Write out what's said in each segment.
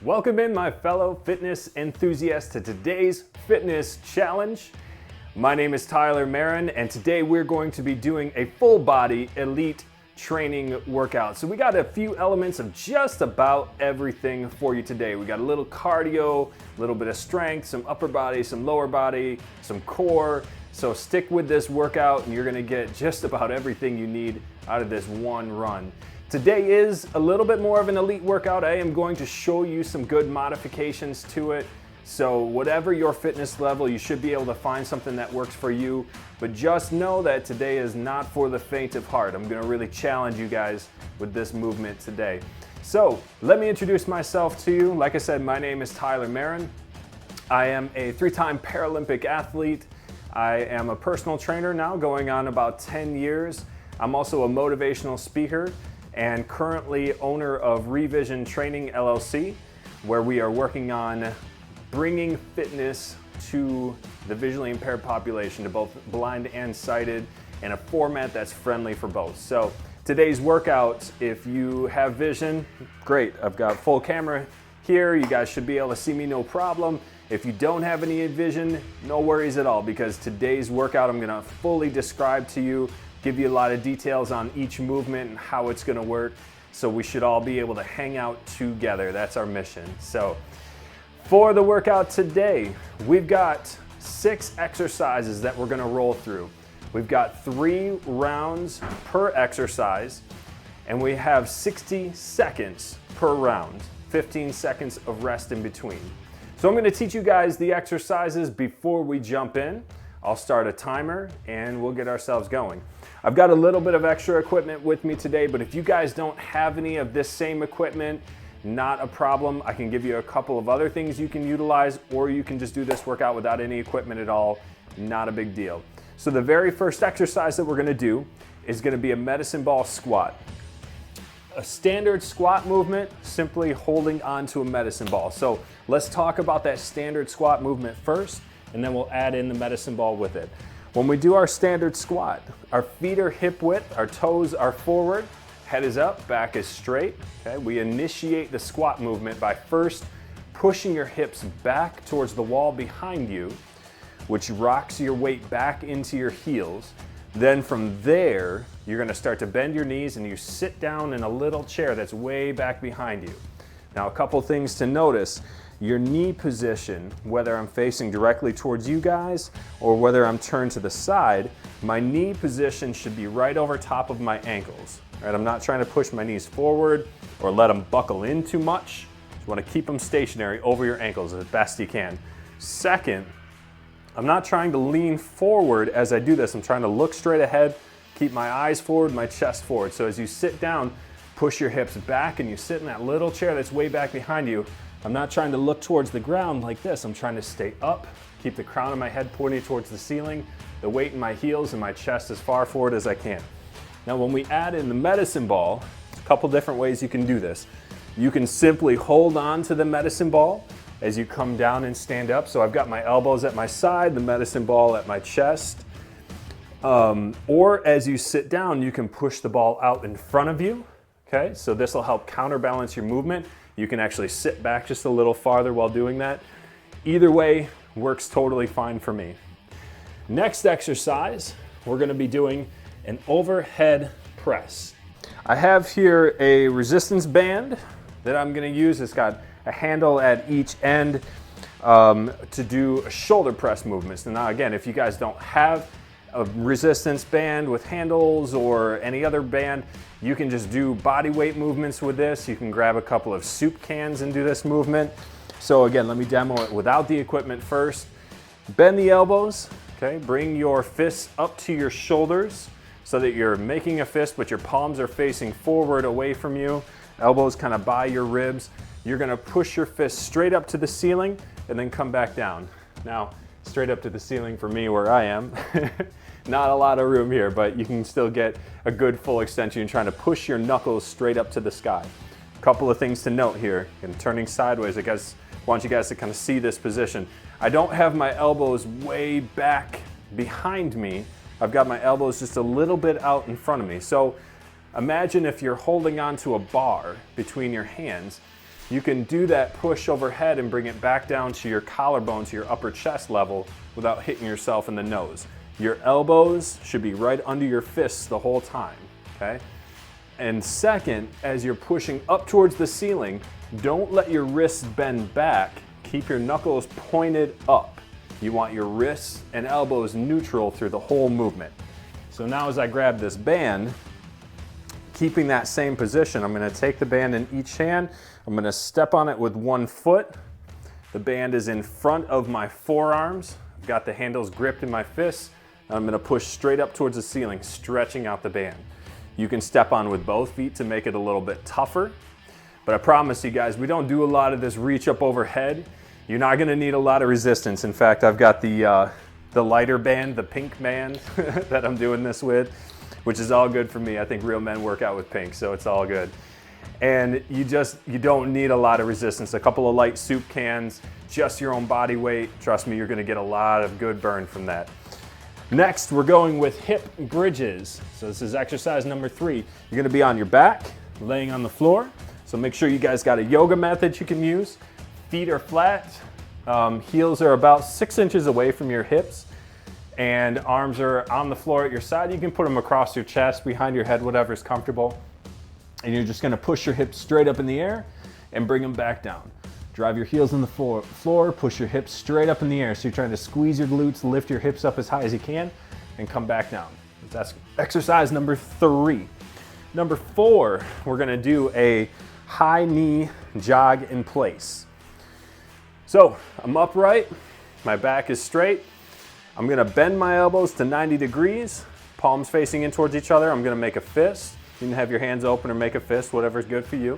Welcome in, my fellow fitness enthusiasts, to today's fitness challenge. My name is Tyler Merren, and today we're going to be doing a full body elite training workout. So we got a few elements of just about everything for you today. We got a little cardio, a little bit of strength, some upper body, some lower body, some core. So stick with this workout and you're gonna get just about everything you need out of this one run. Today is a little bit more of an elite workout. I am going to show you some good modifications to it. So whatever your fitness level, you should be able to find something that works for you. But just know that today is not for the faint of heart. I'm gonna really challenge you guys with this movement today. So let me introduce myself to you. Like I said, my name is Tyler Merren. I am a 3-time Paralympic athlete. I am a personal trainer now, going on about 10 years. I'm also a motivational speaker and currently owner of Revision Training LLC, where we are working on bringing fitness to the visually impaired population, to both blind and sighted, in a format that's friendly for both. So today's workout, if you have vision, great. I've got full camera here. You guys should be able to see me no problem. If you don't have any vision, no worries at all, because today's workout I'm gonna fully describe to you, give you a lot of details on each movement and how it's gonna work. So we should all be able to hang out together. That's our mission. So for the workout today, we've got 6 exercises that we're gonna roll through. We've got 3 rounds per exercise, and we have 60 seconds per round, 15 seconds of rest in between. So I'm gonna teach you guys the exercises before we jump in. I'll start a timer and we'll get ourselves going. I've got a little bit of extra equipment with me today, but if you guys don't have any of this same equipment, not a problem. I can give you a couple of other things you can utilize, or you can just do this workout without any equipment at all. Not a big deal. So the very first exercise that we're gonna do is gonna be a medicine ball squat. A standard squat movement, simply holding onto a medicine ball. So let's talk about that standard squat movement first, and then we'll add in the medicine ball with it. When we do our standard squat, our feet are hip width, our toes are forward, head is up, back is straight. Okay? We initiate the squat movement by first pushing your hips back towards the wall behind you, which rocks your weight back into your heels. Then from there, you're gonna start to bend your knees and you sit down in a little chair that's way back behind you. Now, a couple things to notice. Your knee position, whether I'm facing directly towards you guys or whether I'm turned to the side, my knee position should be right over top of my ankles. Right? I'm not trying to push my knees forward or let them buckle in too much. You wanna keep them stationary over your ankles as best you can. Second, I'm not trying to lean forward as I do this. I'm trying to look straight ahead, keep my eyes forward, my chest forward. So as you sit down, push your hips back and you sit in that little chair that's way back behind you. I'm not trying to look towards the ground like this. I'm trying to stay up, keep the crown of my head pointing towards the ceiling, the weight in my heels and my chest as far forward as I can. Now when we add in the medicine ball, a couple different ways you can do this. You can simply hold on to the medicine ball as you come down and stand up. So I've got my elbows at my side, the medicine ball at my chest. Or as you sit down, you can push the ball out in front of you. Okay, so this will help counterbalance your movement. You can actually sit back just a little farther while doing that. Either way works totally fine for me. Next exercise, we're gonna be doing an overhead press. I have here a resistance band that I'm gonna use. It's got a handle at each end to do shoulder press movements. Now again, if you guys don't have a resistance band with handles or any other band, you can just do body weight movements with this. You can grab a couple of soup cans and do this movement. So again, let me demo it without the equipment first. Bend the elbows, okay? Bring your fists up to your shoulders so that you're making a fist, but your palms are facing forward away from you. Elbows kind of by your ribs. You're gonna push your fist straight up to the ceiling and then come back down. Now, straight up to the ceiling for me where I am. Not a lot of room here, but you can still get a good full extension. You're trying to push your knuckles straight up to the sky. A couple of things to note here. And turning sideways, I want you guys to kind of see this position. I don't have my elbows way back behind me. I've got my elbows just a little bit out in front of me. So imagine if you're holding onto a bar between your hands. you can do that push overhead and bring it back down to your collarbone, to your upper chest level without hitting yourself in the nose. Your elbows should be right under your fists the whole time, okay? And second, as you're pushing up towards the ceiling, don't let your wrists bend back. Keep your knuckles pointed up. You want your wrists and elbows neutral through the whole movement. So now as I grab this band, keeping that same position, I'm gonna take the band in each hand, I'm gonna step on it with one foot. The band is in front of my forearms. I've got the handles gripped in my fists. I'm gonna push straight up towards the ceiling, stretching out the band. You can step on with both feet to make it a little bit tougher, but I promise you guys, we don't do a lot of this reach up overhead. You're not gonna need a lot of resistance. In fact, I've got the lighter band, the pink band that I'm doing this with, which is all good for me. I think real men work out with pink, so it's all good. And you don't need a lot of resistance. A couple of light soup cans, just your own body weight. Trust me, you're gonna get a lot of good burn from that. Next, we're going with hip bridges. So this is exercise number 3. You're gonna be on your back, laying on the floor. So make sure you guys got a yoga mat that you can use. Feet are flat, heels are about 6 inches away from your hips, and arms are on the floor at your side. You can put them across your chest, behind your head, whatever's comfortable. And you're just gonna push your hips straight up in the air and bring them back down. Drive your heels on the floor, push your hips straight up in the air. So you're trying to squeeze your glutes, lift your hips up as high as you can, and come back down. That's exercise number 3. Number 4, we're gonna do a high knee jog in place. So I'm upright, my back is straight. I'm gonna bend my elbows to 90 degrees, palms facing in towards each other. I'm gonna make a fist. You can have your hands open or make a fist, whatever's good for you.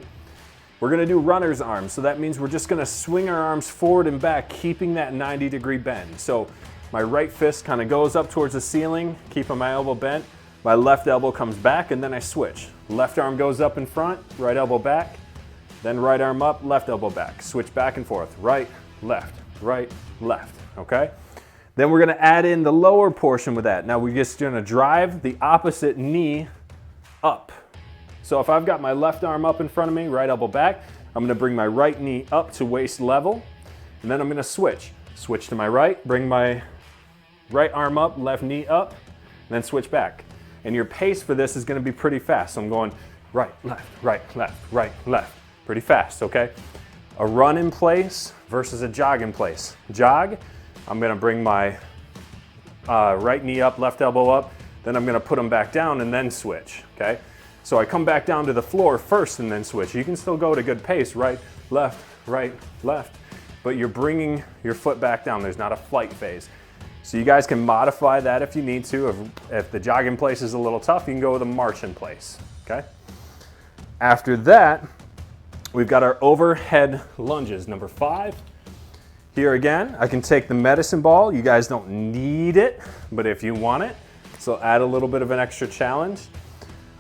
We're gonna do runner's arms. So that means we're just gonna swing our arms forward and back, keeping that 90-degree bend. So my right fist kind of goes up towards the ceiling, keeping my elbow bent. My left elbow comes back and then I switch. Left arm goes up in front, right elbow back, then right arm up, left elbow back. Switch back and forth, right, left, okay? Then we're gonna add in the lower portion with that. Now we're just gonna drive the opposite knee up. So if I've got my left arm up in front of me, right elbow back, I'm gonna bring my right knee up to waist level, and then I'm gonna switch. Switch to my right, bring my right arm up, left knee up, and then switch back. And your pace for this is gonna be pretty fast. So I'm going right, left, right, left. Pretty fast, okay? A run in place versus a jog in place. Jog, I'm gonna bring my right knee up, left elbow up, then I'm gonna put them back down and then switch, okay? So I come back down to the floor first and then switch. You can still go at a good pace, right, left, but you're bringing your foot back down. There's not a flight phase. So you guys can modify that if you need to. If the jog in place is a little tough, you can go with a march in place, okay? After that, we've got our overhead lunges, number 5. Here again, I can take the medicine ball. You guys don't need it, but if you want it, so add a little bit of an extra challenge.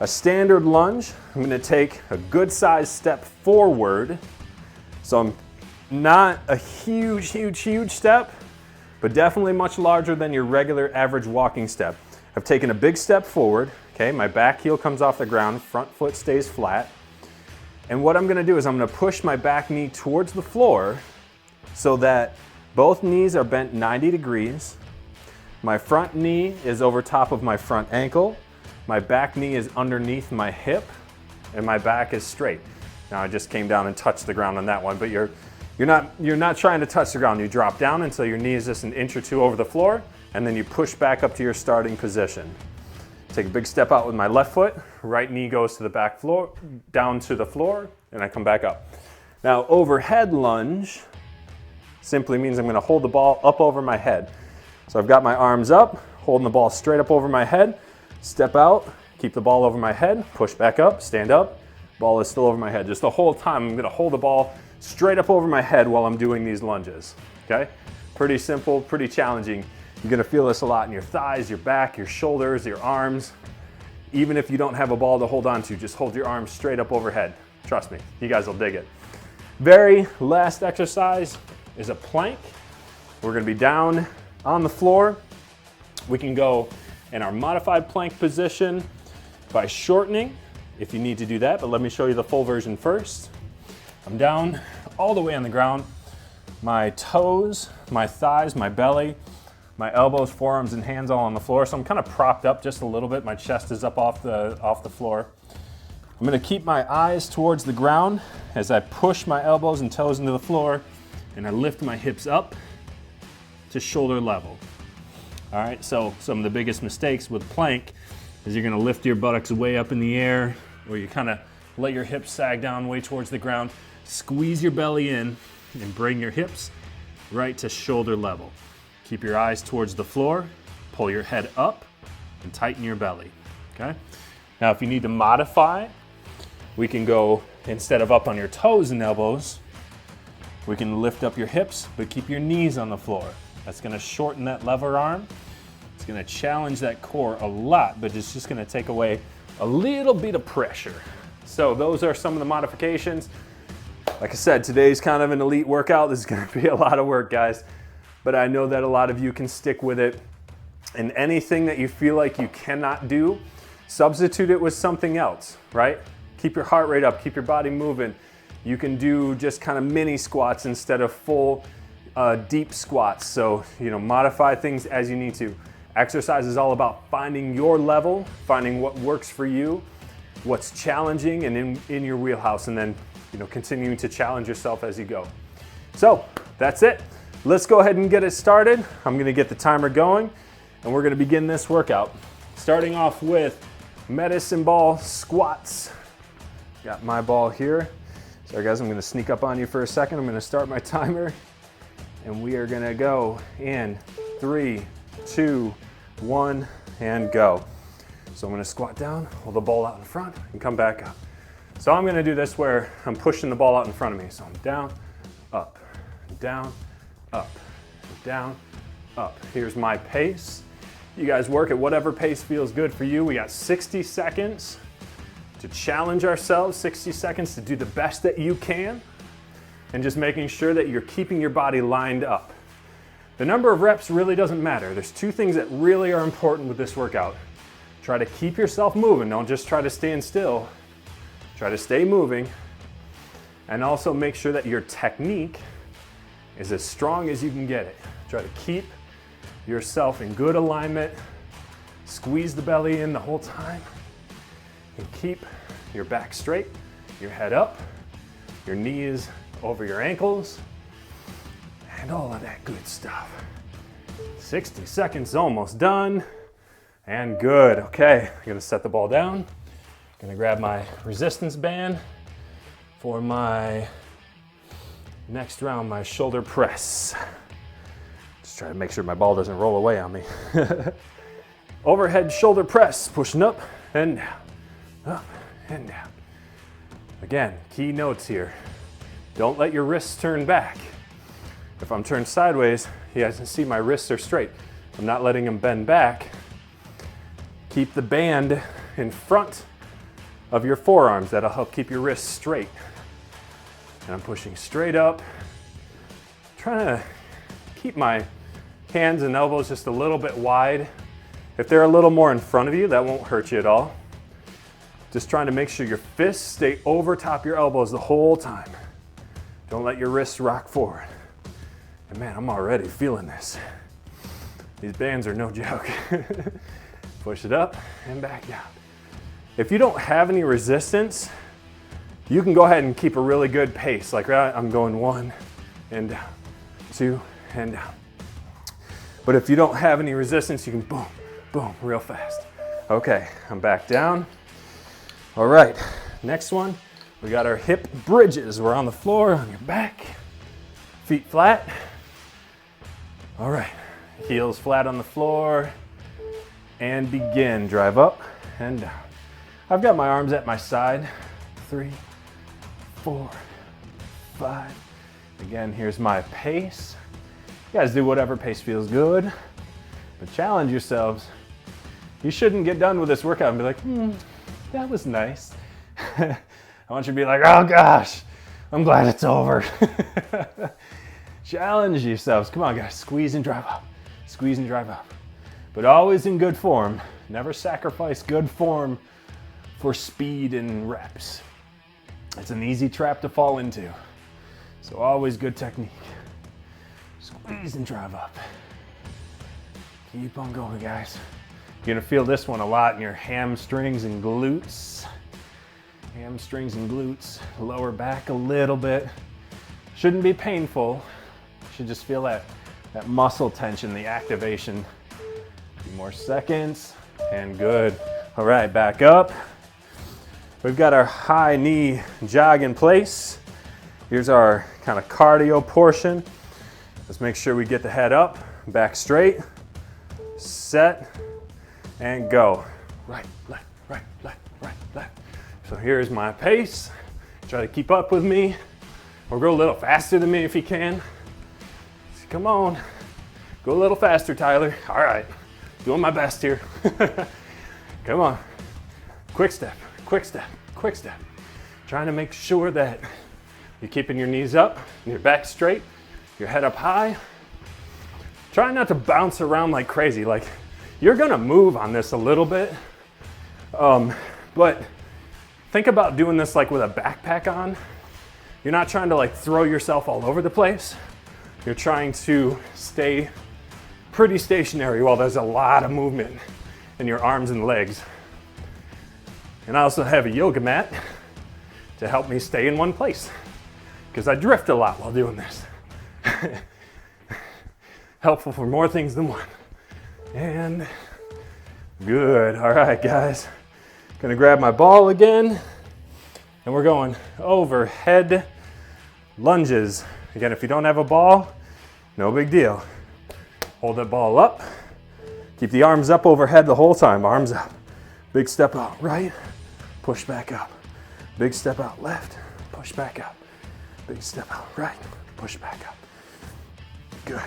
A standard lunge, I'm gonna take a good sized step forward. So I'm not a huge step, but definitely much larger than your regular average walking step. I've taken a big step forward, okay? My back heel comes off the ground, front foot stays flat. And what I'm gonna do is I'm gonna push my back knee towards the floor so that both knees are bent 90 degrees. My front knee is over top of my front ankle. My back knee is underneath my hip and my back is straight. Now I just came down and touched the ground on that one, but you're not trying to touch the ground. You drop down until your knee is just an inch or 2 over the floor, and then you push back up to your starting position. Take a big step out with my left foot, right knee goes to the back floor, down to the floor, and I come back up. Now overhead lunge simply means I'm gonna hold the ball up over my head. So I've got my arms up, holding the ball straight up over my head, step out, keep the ball over my head, push back up, stand up, ball is still over my head. Just the whole time I'm gonna hold the ball straight up over my head while I'm doing these lunges, okay? Pretty simple, pretty challenging. You're gonna feel this a lot in your thighs, your back, your shoulders, your arms. Even if you don't have a ball to hold on to, just hold your arms straight up overhead. Trust me, you guys will dig it. Very last exercise is a plank. We're gonna be down on the floor. We can go in our modified plank position by shortening if you need to do that, but let me show you the full version first. I'm down all the way on the ground. My toes, my thighs, my belly, my elbows, forearms, and hands all on the floor. So I'm kind of propped up just a little bit. My chest is up off the floor. I'm gonna keep my eyes towards the ground as I push my elbows and toes into the floor, and I lift my hips up to shoulder level. All right, so some of the biggest mistakes with plank is you're gonna lift your buttocks way up in the air, or you kind of let your hips sag down way towards the ground. Squeeze your belly in and bring your hips right to shoulder level. Keep your eyes towards the floor, pull your head up, and tighten your belly, okay? Now, if you need to modify, we can go, instead of up on your toes and elbows, we can lift up your hips, but keep your knees on the floor. That's gonna shorten that lever arm. It's gonna challenge that core a lot, but it's just gonna take away a little bit of pressure. So those are some of the modifications. Like I said, today's kind of an elite workout. This is gonna be a lot of work, guys, but I know that a lot of you can stick with it. And anything that you feel like you cannot do, substitute it with something else, right? Keep your heart rate up, keep your body moving. You can do just kind of mini squats instead of full deep squats. So, modify things as you need to. Exercise is all about finding your level, finding what works for you, what's challenging and in your wheelhouse, and then, continuing to challenge yourself as you go. So that's it. Let's go ahead and get it started. I'm gonna get the timer going and we're gonna begin this workout. Starting off with medicine ball squats. Got my ball here. Sorry guys, I'm gonna sneak up on you for a second. I'm gonna start my timer and we are gonna go in 3, 2, 1, and go. So I'm gonna squat down, hold the ball out in front, and come back up. So I'm gonna do this where I'm pushing the ball out in front of me. So I'm down, up, down, up, down, up. Here's my pace. You guys work at whatever pace feels good for you. We got 60 seconds to challenge ourselves, 60 seconds to do the best that you can, and just making sure that you're keeping your body lined up. The number of reps really doesn't matter. There's two things that really are important with this workout. Try to keep yourself moving. Don't just try to stand still. Try to stay moving. And also make sure that your technique is as strong as you can get it. Try to keep yourself in good alignment. Squeeze the belly in the whole time. And keep your back straight, your head up, your knees over your ankles, and all of that good stuff. 60 seconds almost done. And good. Okay, I'm gonna set the ball down. Gonna grab my resistance band for my next round, my shoulder press. Just try to make sure my ball doesn't roll away on me. Overhead shoulder press, pushing up and down, up and down. Again, key notes here. Don't let your wrists turn back. If I'm turned sideways, you guys can see my wrists are straight. I'm not letting them bend back. Keep the band in front of your forearms. That'll help keep your wrists straight. And I'm pushing straight up. Trying to keep my hands and elbows just a little bit wide. If they're a little more in front of you, that won't hurt you at all. Just trying to make sure your fists stay over top your elbows the whole time. Don't let your wrists rock forward. And man, I'm already feeling this. These bands are no joke. Push it up and back down. If you don't have any resistance, you can go ahead and keep a really good pace. Like I'm going 1 and down, 2 and down. But if you don't have any resistance, you can boom, boom, real fast. Okay, I'm back down. All right, next one, we got our hip bridges. We're on the floor, on your back, feet flat. All right, heels flat on the floor. And begin. Drive up and down. I've got my arms at my side. 3, 4, 5. Again, here's my pace. You guys do whatever pace feels good, but challenge yourselves. You shouldn't get done with this workout and be like, that was nice. I want you to be like, oh gosh, I'm glad it's over. Challenge yourselves. Come on guys, squeeze and drive up. Squeeze and drive up. But always in good form. Never sacrifice good form for speed and reps. It's an easy trap to fall into. So always good technique. Squeeze and drive up. Keep on going, guys. You're gonna feel this one a lot in your hamstrings and glutes. Hamstrings and glutes. Lower back a little bit. Shouldn't be painful. You should just feel that muscle tension, the activation. A few more seconds, and good. All right, back up. We've got our high knee jog in place. Here's our kind of cardio portion. Let's make sure we get the head up, back straight, set, and go. Right, left, right, left, right, left. So here's my pace. Try to keep up with me, or go a little faster than me if you can. Come on, go a little faster, Tyler. All right, doing my best here. Come on, quick step, quick step, quick step. Trying to make sure that you're keeping your knees up, and your back straight, your head up high. Try not to bounce around like crazy. Like, you're gonna move on this a little bit, but think about doing this like with a backpack on. You're not trying to like throw yourself all over the place. You're trying to stay pretty stationary while there's a lot of movement in your arms and legs. And I also have a yoga mat to help me stay in one place, because I drift a lot while doing this. Helpful for more things than one. And good. All right, guys. Gonna grab my ball again, and we're going overhead lunges. Again, if you don't have a ball, no big deal. Hold that ball up. Keep the arms up overhead the whole time. Arms up. Big step out right, push back up. Big step out left, push back up. Big step out right, push back up. Good.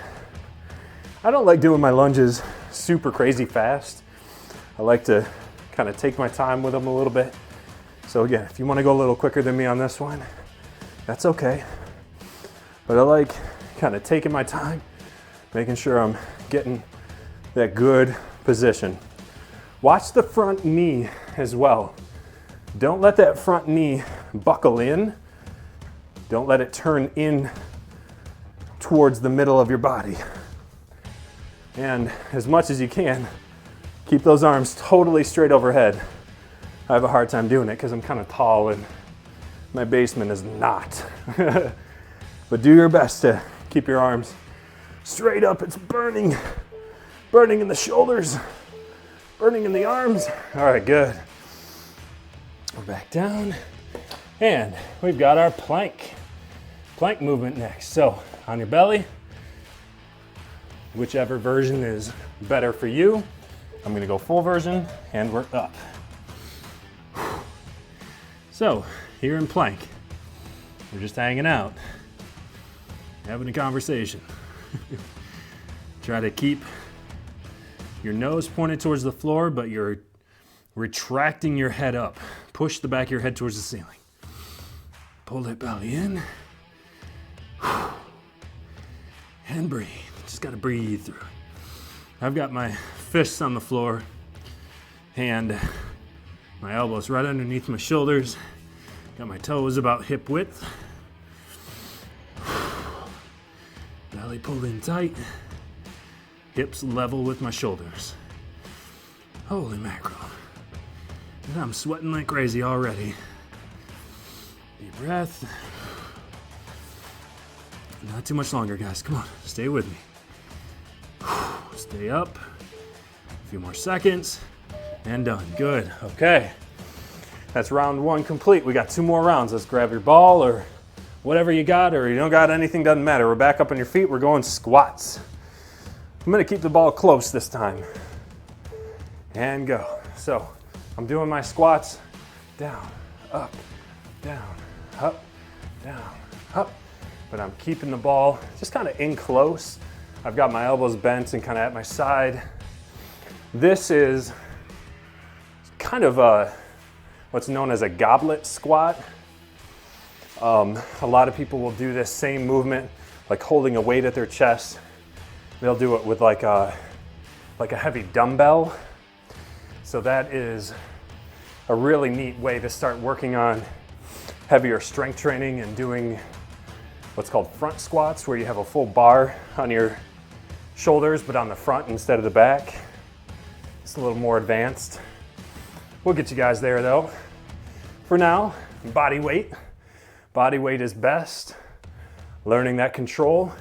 I don't like doing my lunges super crazy fast. I like to kind of take my time with them a little bit. So again, if you want to go a little quicker than me on this one, that's okay. But I like kind of taking my time, making sure I'm getting that good position. Watch the front knee as well. Don't let that front knee buckle in. Don't let it turn in towards the middle of your body. And as much as you can, keep those arms totally straight overhead. I have a hard time doing it because I'm kind of tall and my basement is not. But do your best to keep your arms straight up. It's burning. Burning in the shoulders. Burning in the arms. All right, good. We're back down. And we've got our plank movement next. So on your belly, whichever version is better for you. I'm gonna go full version, and we're up. So here in plank, we're just hanging out, having a conversation. Try to keep your nose pointed towards the floor, but you're retracting your head up. Push the back of your head towards the ceiling. Pull that belly in. And breathe. Just gotta breathe through it. I've got my fists on the floor and my elbows right underneath my shoulders. Got my toes about hip width. Belly pulled in tight. Hips level with my shoulders. Holy mackerel. And I'm sweating like crazy already. Deep breath. Not too much longer, guys. Come on, stay with me. Stay up. A few more seconds. And done. Good. Okay. That's round one complete. We got 2 more rounds. Let's grab your ball or whatever you got, or you don't got anything, doesn't matter. We're back up on your feet. We're going squats. I'm going to keep the ball close this time. And go. So I'm doing my squats. Down, up, down, up, down, up. But I'm keeping the ball just kind of in close. I've got my elbows bent and kind of at my side. This is kind of what's known as a goblet squat. A lot of people will do this same movement, like holding a weight at their chest. They'll do it with like a heavy dumbbell. So that is a really neat way to start working on heavier strength training and doing what's called front squats, where you have a full bar on your shoulders, but on the front instead of the back. It's a little more advanced. We'll get you guys there though. For now, body weight. Body weight is best. Learning that control.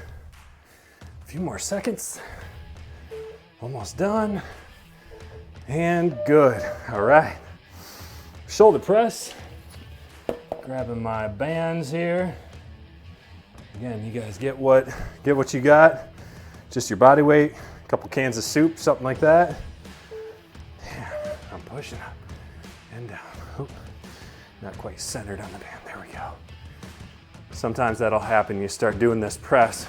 A few more seconds. Almost done. And good. All right. Shoulder press. Grabbing my bands here. Again, you guys get what you got. Just your body weight, a couple cans of soup, something like that. Yeah, I'm pushing up and down. Oop. Not quite centered on the band. There we go. Sometimes that'll happen. You start doing this press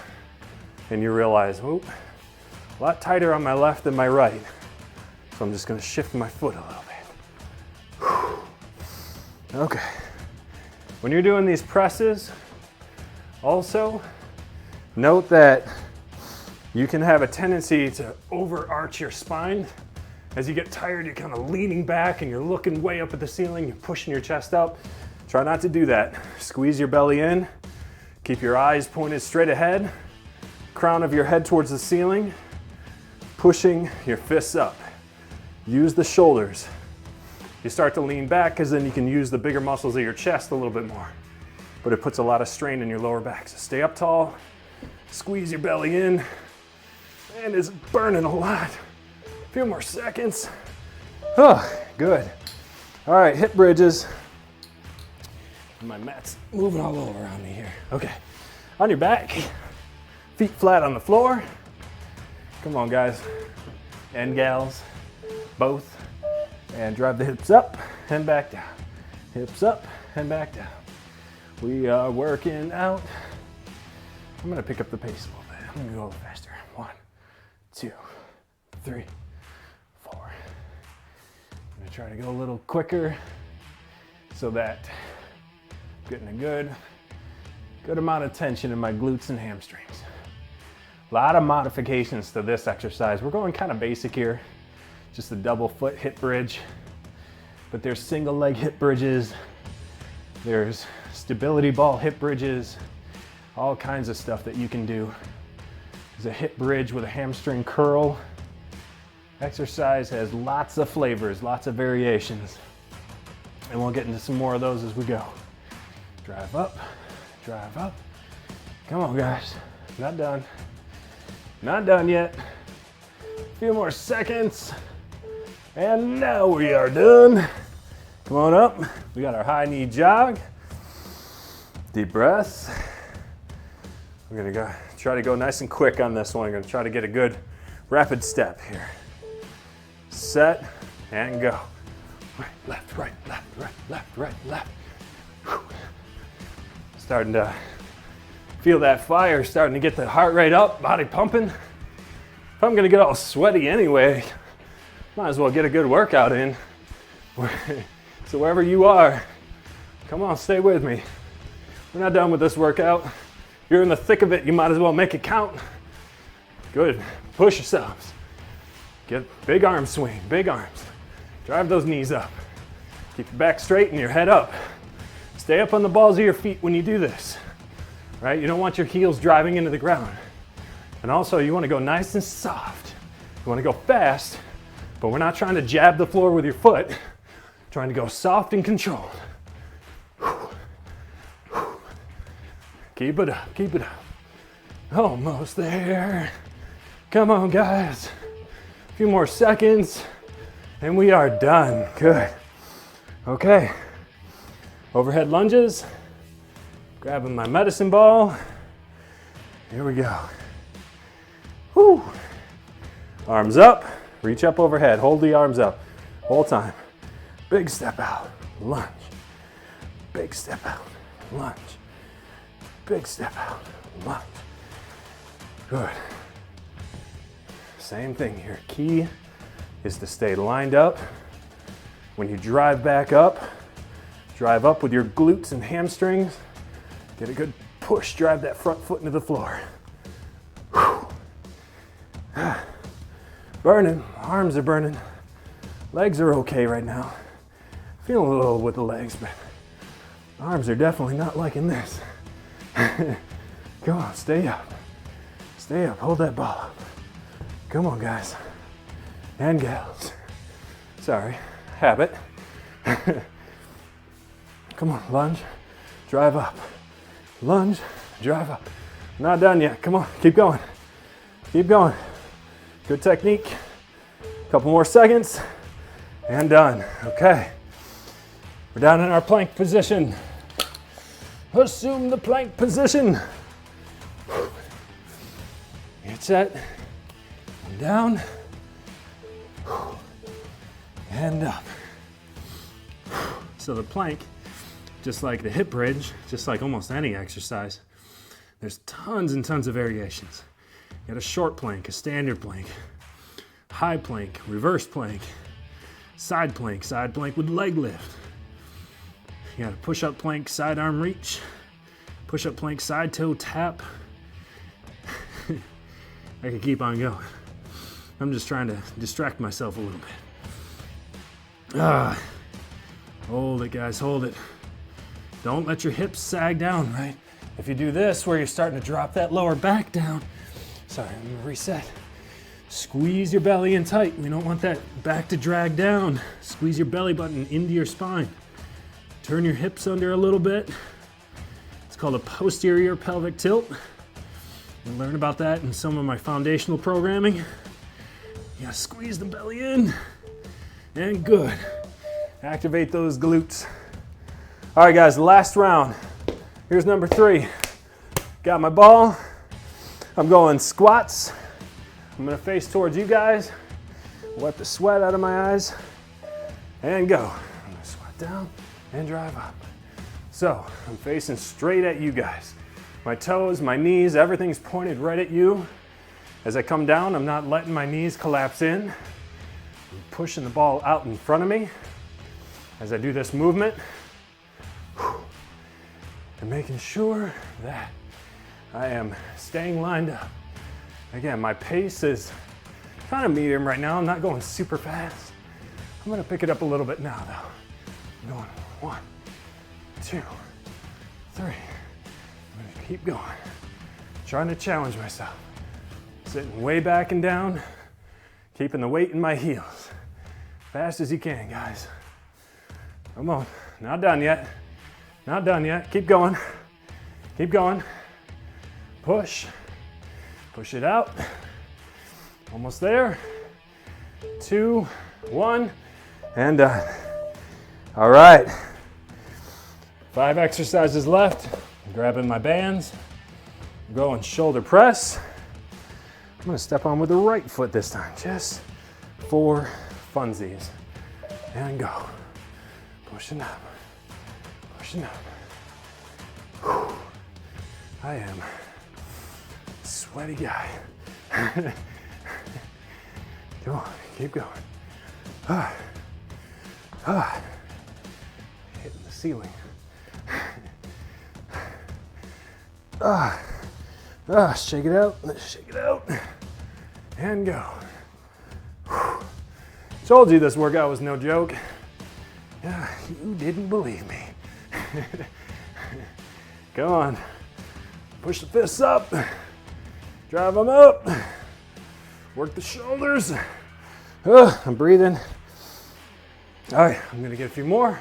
and you realize, oop, a lot tighter on my left than my right. So I'm just gonna shift my foot a little bit. Whew. Okay. When you're doing these presses, also note that you can have a tendency to overarch your spine. As you get tired, you're kind of leaning back and you're looking way up at the ceiling, you're pushing your chest up. Try not to do that. Squeeze your belly in, keep your eyes pointed straight ahead, crown of your head towards the ceiling, pushing your fists up. Use the shoulders. You start to lean back because then you can use the bigger muscles of your chest a little bit more. But it puts a lot of strain in your lower back. So stay up tall, squeeze your belly in, and it's burning a lot. A few more seconds. Oh, good. All right, hip bridges. My mat's moving all over on me here. Okay, on your back, feet flat on the floor. Come on, guys and gals, both. And drive the hips up and back down. Hips up and back down. We are working out. I'm gonna pick up the pace a little bit. I'm gonna go a little faster. 1, 2, 3, 4. I'm gonna try to go a little quicker so that I'm getting a good amount of tension in my glutes and hamstrings. A lot of modifications to this exercise. We're going kind of basic here. Just a double foot hip bridge, but there's single leg hip bridges. There's stability ball hip bridges, all kinds of stuff that you can do. There's a hip bridge with a hamstring curl. Exercise has lots of flavors, lots of variations. And we'll get into some more of those as we go. Drive up, drive up. Come on, guys, not done. Not done yet. A few more seconds. And now we are done. Come on up. We got our high knee jog. Deep breaths. We're gonna try to go nice and quick on this one. I'm gonna try to get a good rapid step here. Set and go. Right, left, right, left, right, left, right, left. Whew. Starting to feel that fire, starting to get the heart rate up, body pumping. If I'm gonna get all sweaty anyway, might as well get a good workout in. So wherever you are, come on, stay with me. We're not done with this workout. You're in the thick of it, you might as well make it count. Good, push yourselves. Get big arm swing, big arms. Drive those knees up. Keep your back straight and your head up. Stay up on the balls of your feet when you do this, right? You don't want your heels driving into the ground. And also you wanna go nice and soft. You wanna go fast, but we're not trying to jab the floor with your foot. Trying to go soft and controlled. Keep it up, keep it up. Almost there. Come on, guys. A few more seconds and we are done. Good. Okay. Overhead lunges. Grabbing my medicine ball. Here we go. Whew. Arms up. Reach up overhead. Hold the arms up. Whole time. Big step out. Lunge. Big step out. Lunge. Big step out. Lunge. Good. Same thing here. Key is to stay lined up. When you drive back up, drive up with your glutes and hamstrings. Get a good push. Drive that front foot into the floor. Burning. Arms are burning. Legs are okay right now. Feeling a little with the legs, but arms are definitely not liking this. Come on, stay up. Stay up, hold that ball up. Come on, guys. And gals. Sorry, habit. Come on, lunge, drive up. Lunge, drive up. Not done yet, come on, keep going. Keep going. Good technique. Couple more seconds, and done. Okay. We're down in our plank position. Assume the plank position. Get set, and down, and up. So the plank, just like the hip bridge, just like almost any exercise, there's tons and tons of variations. You got a short plank, a standard plank, high plank, reverse plank, side plank with leg lift. You got a push-up plank, side arm reach, push-up plank, side toe tap. I could keep on going. I'm just trying to distract myself a little bit. Hold it, guys, hold it. Don't let your hips sag down, right? If you do this, where you're starting to drop that lower back down, sorry, I'm gonna reset. Squeeze your belly in tight. We don't want that back to drag down. Squeeze your belly button into your spine. Turn your hips under a little bit. It's called a posterior pelvic tilt. You learn about that in some of my foundational programming. You gotta squeeze the belly in, and good. Activate those glutes. All right, guys, last round. Here's number 3. Got my ball. I'm going squats. I'm gonna face towards you guys. Wipe the sweat out of my eyes, and go. I'm gonna squat down and drive up. So I'm facing straight at you guys. My toes, my knees, everything's pointed right at you. As I come down, I'm not letting my knees collapse in. I'm pushing the ball out in front of me as I do this movement. And making sure that I am staying lined up. Again, my pace is kind of medium right now. I'm not going super fast. I'm gonna pick it up a little bit now though. I'm going 1, 2, 3. I'm gonna keep going. Trying to challenge myself. Sitting way back and down, keeping the weight in my heels. Fast as you can, guys. Come on, not done yet. Not done yet, keep going. Keep going. Push, push it out. Almost there. 2, 1, and done. All right. 5 exercises left. I'm grabbing my bands. I'm going shoulder press. I'm gonna step on with the right foot this time, just for funsies. And go. Pushing up, pushing up. Whew. I am a sweaty guy. Come on, keep going. Hitting the ceiling. Shake it out, shake it out, and go. Whew. Told you this workout was no joke. You didn't believe me. Come on, push the fists up, drive them up, work the shoulders. I'm breathing. All right, I'm gonna get a few more.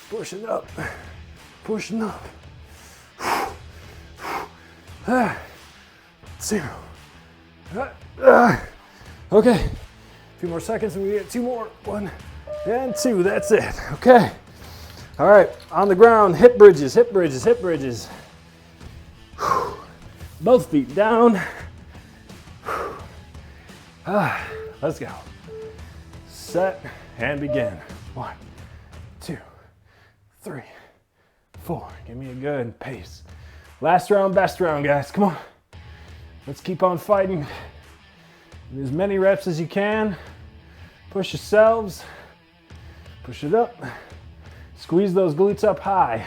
Pushing up, pushing up. 2. Okay, a few more seconds and we get 2 more. 1 and 2, that's it, okay. All right, on the ground, hip bridges, hip bridges, hip bridges. Both feet down. Let's go. Set and begin. 1, 2, 3, 4. Give me a good pace. Last round, best round, guys. Come on. Let's keep on fighting. As many reps as you can. Push yourselves. Push it up. Squeeze those glutes up high.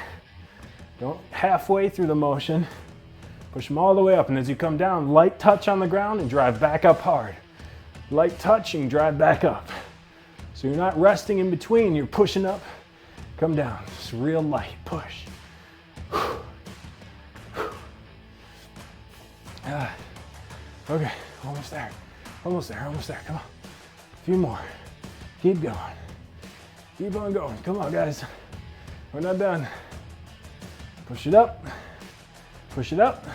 Don't halfway through the motion. Push them all the way up, and as you come down, light touch on the ground and drive back up hard. Light touch and drive back up. So you're not resting in between, you're pushing up, come down. Just real light push. Okay, almost there. Almost there, almost there. Come on. A few more. Keep going. Keep on going. Come on, guys. We're not done. Push it up. Push it up.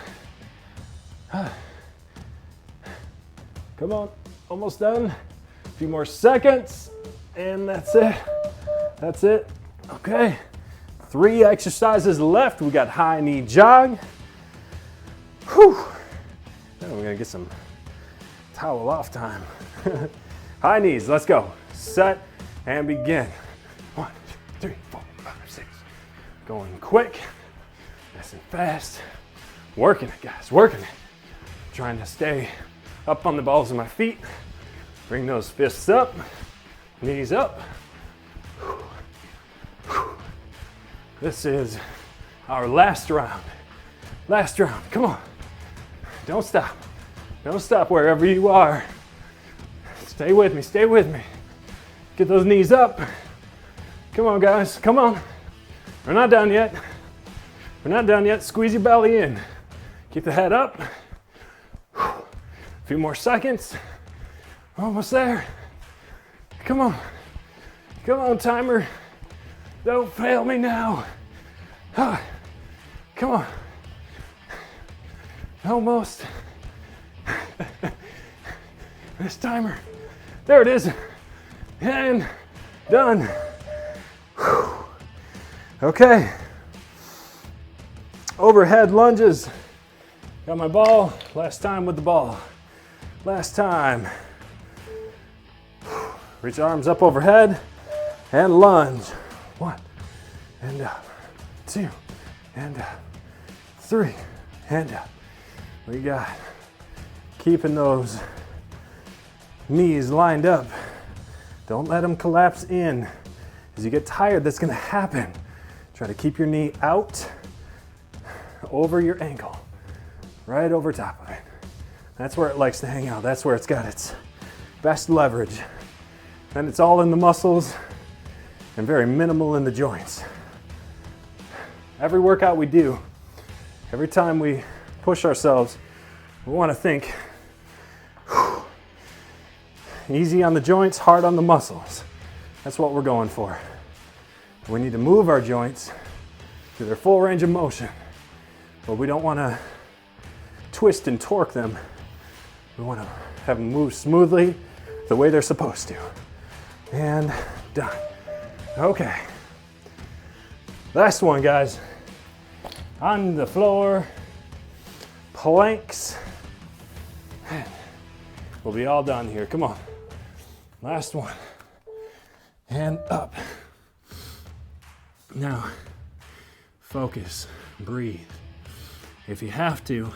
Come on. Almost done. A few more seconds. And that's it. That's it. Okay. 3 exercises left. We got high knee jog. Whew. Now we're gonna get some towel off time. High knees, let's go. Set and begin. 1, 2, 3, 4, 5, 6. Going quick, nice and fast. Working it, guys, working it. Trying to stay up on the balls of my feet. Bring those fists up, knees up. This is our last round. Last round, come on. Don't stop. Don't stop wherever you are. Stay with me, stay with me. Get those knees up. Come on, guys, come on. We're not done yet. We're not done yet. Squeeze your belly in. Keep the head up. A few more seconds. Almost there. Come on. Come on, timer. Don't fail me now. Come on. Almost. This timer. There it is. And done. Whew. Okay. Overhead lunges. Got my ball. Last time with the ball. Last time. Reach arms up overhead and lunge. 1 and up. 2 and up. 3 and up. We got keeping those knees lined up. Don't let them collapse in. As you get tired, that's gonna happen. Try to keep your knee out over your ankle, right over top of it. That's where it likes to hang out. That's where it's got its best leverage. And it's all in the muscles and very minimal in the joints. Every workout we do, every time we push ourselves, we want to think easy on the joints, hard on the muscles. That's what we're going for. We need to move our joints to their full range of motion, but we don't want to twist and torque them. We want to have them move smoothly the way they're supposed to. And done. Okay. Last one, guys. On the floor, planks. We'll be all done here. Come on. Last one. And up. Now, focus, breathe. If you have to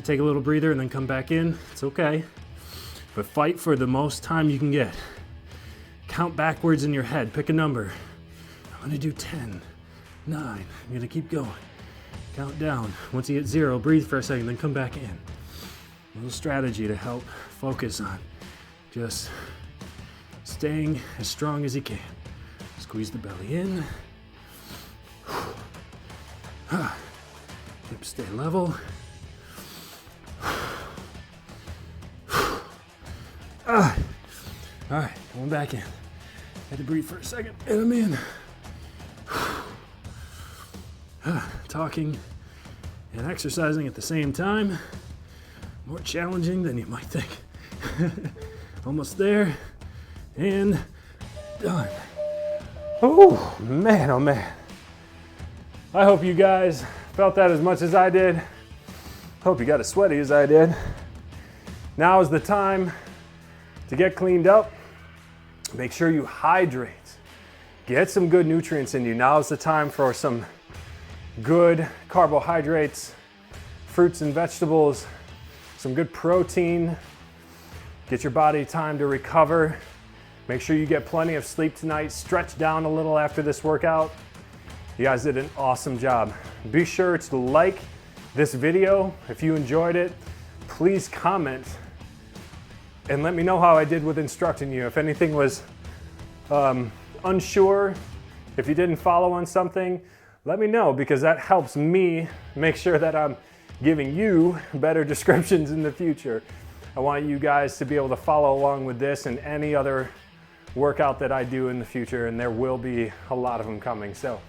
take a little breather and then come back in, it's okay. But fight for the most time you can get. Count backwards in your head, pick a number. I'm gonna do 10, 9, I'm gonna keep going. Count down. Once you hit 0, breathe for a second, then come back in. A little strategy to help focus on just staying as strong as you can. Squeeze the belly in. Hips stay level. All right, going back in. Had to breathe for a second, and I'm in. Talking and exercising at the same time. More challenging than you might think. Almost there, and done. Oh man, oh man. I hope you guys felt that as much as I did. Hope you got as sweaty as I did. Now is the time to get cleaned up. Make sure you hydrate. Get some good nutrients in you. Now is the time for some good carbohydrates, fruits and vegetables, some good protein. Get your body time to recover. Make sure you get plenty of sleep tonight. Stretch down a little after this workout. You guys did an awesome job. Be sure to like this video if you enjoyed it. Please comment and let me know how I did with instructing you. If anything was unsure, if you didn't follow on something, let me know, because that helps me make sure that I'm giving you better descriptions in the future. I want you guys to be able to follow along with this and any other workout that I do in the future, and there will be a lot of them coming. So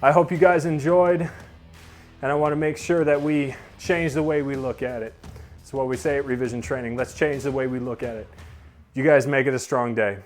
I hope you guys enjoyed, and I want to make sure that we change the way we look at it. It's what we say at Revision Training. Let's change the way we look at it. You guys make it a strong day.